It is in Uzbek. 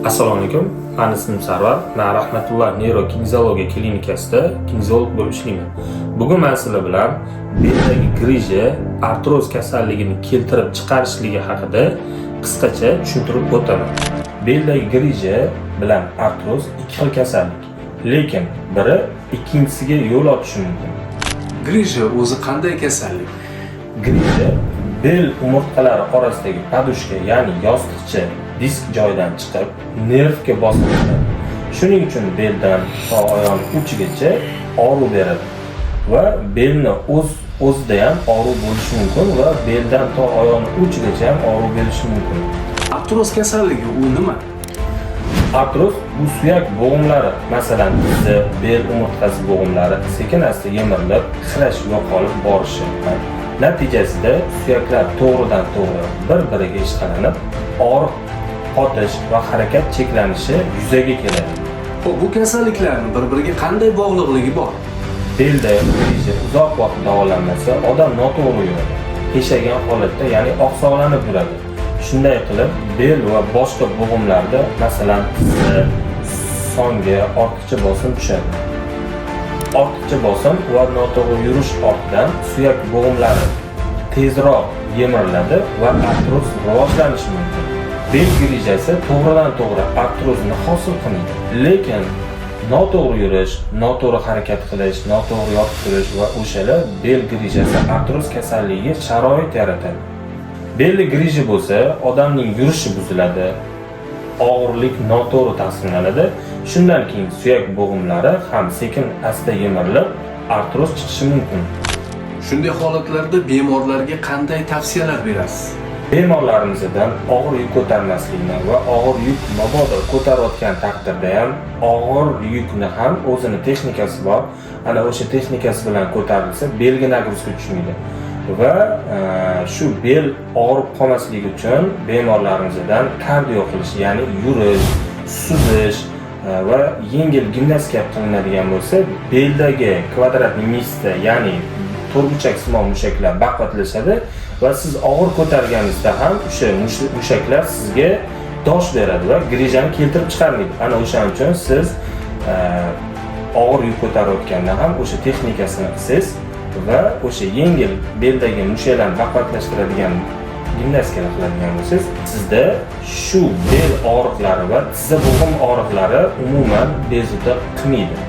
Assalomu alaykum. Men ismim Sarvar. Men Rahmatulloh neyrokinezologiya klinikasida kinezolog bo'lib ishlayman. Bugun men sizlar bilan beldagi grija artroz kasalligini keltirib chiqarishligi haqida qisqacha tushuntirib o'taman. Beldagi grija bilan artroz ikki xil kasallik, lekin biri ikkinchisiga yo'l ochishi mumkin. Grija o'zi qanday kasallik? Grija bel umurtqalari orasidagi podushka, ya'ni yostiqcha disk joyidan chiqib, nervga bosiladi. Shuning uchun beldan to oyoq uchigacha og'riq beradi va belni o'zida ham og'riq bo'lishi mumkin va beldan to oyoqning uchigacha ham og'riq berishi mumkin. Artroz kasalligi u nima? Artroz bu suyak bo'g'imlari, masalan, tizi, bel umurtqasi bo'g'imlari sekin-asta yemirilib, xirash yo'qolib borishi. Natijasida suyaklar to'g'ridan-to'g'ri bir-biriga ishqalanib, og'riq, qotish va harakat cheklanishi yuzaga keladi. Bu kasalliklarning bir-biriga qanday bog'liqligi bor? Belda grija uzoq vaqt davolanmasa, odam noto'g'ri yuradi. Qiyshaygan holatda, ya'ni oqsoqlanib yuradi. Shunday qilib, bel va boshqa bo'g'imlarda, masalan, tizi, songa ortiqcha bosim tushadi. Ortiqcha bosim va noto'g'ri yurish ortidan suyak bo'g'imlari tezroq yemiriladi va artroz rivojlanishi mumkin. Bel grijasi to'g'ridan-to'g'ri artrozni hosil qilmaydi, lekin noto'g'ri yurish, noto'g'ri harakat qilish, noto'g'ri yotib turish va o'shalar bel grijasi artroz kasalligiga sharoit yaratadi. Bel grija bo'lsa, odamning yurishi buziladi, og'irlik noto'g'ri taqsimlanadi. Shundan keyin suyak bo'g'imlari ham sekin-asta yemirilib, artroz chiqishi mumkin. Shunday holatlarda bemorlarga qanday tavsiyalar berasiz? Bemorlarimizdan og'ir yuk ko'tarmaslikni va og'ir yuk mabodo ko'tarayotgan taqdirda ham og'ir yukni ham o'zini texnikasi bor. Ana o'sha texnikasi bilan ko'tarilsa, belga nagruzka tushmaydi. Va shu bel og'rib qolmasligi uchun bemorlarimizdan kardio qilish, ya'ni yurish, suzish va yengil gimnastika qilinadigan bo'lsa, beldagi kvadratniy mishsa, ya'ni to'rtburchaksimon mushaklar baqvatlashadi va siz og'ir ko'targaningizda ham o'sha mushaklar sizga dosh beradi va grijani keltirib chiqarmaydi. Ana o'shaning uchun siz og'ir yuk ko'tarayotganda ham o'sha texnikasini qilsangiz va o'sha yengil beldagi mushaklarni baqvatlashtiradigan gimnastikalar qiladigan bo'lsangiz, sizda shu bel og'riqlari va tiza bo'g'im og'riqlari umuman bezovta qilmaydi.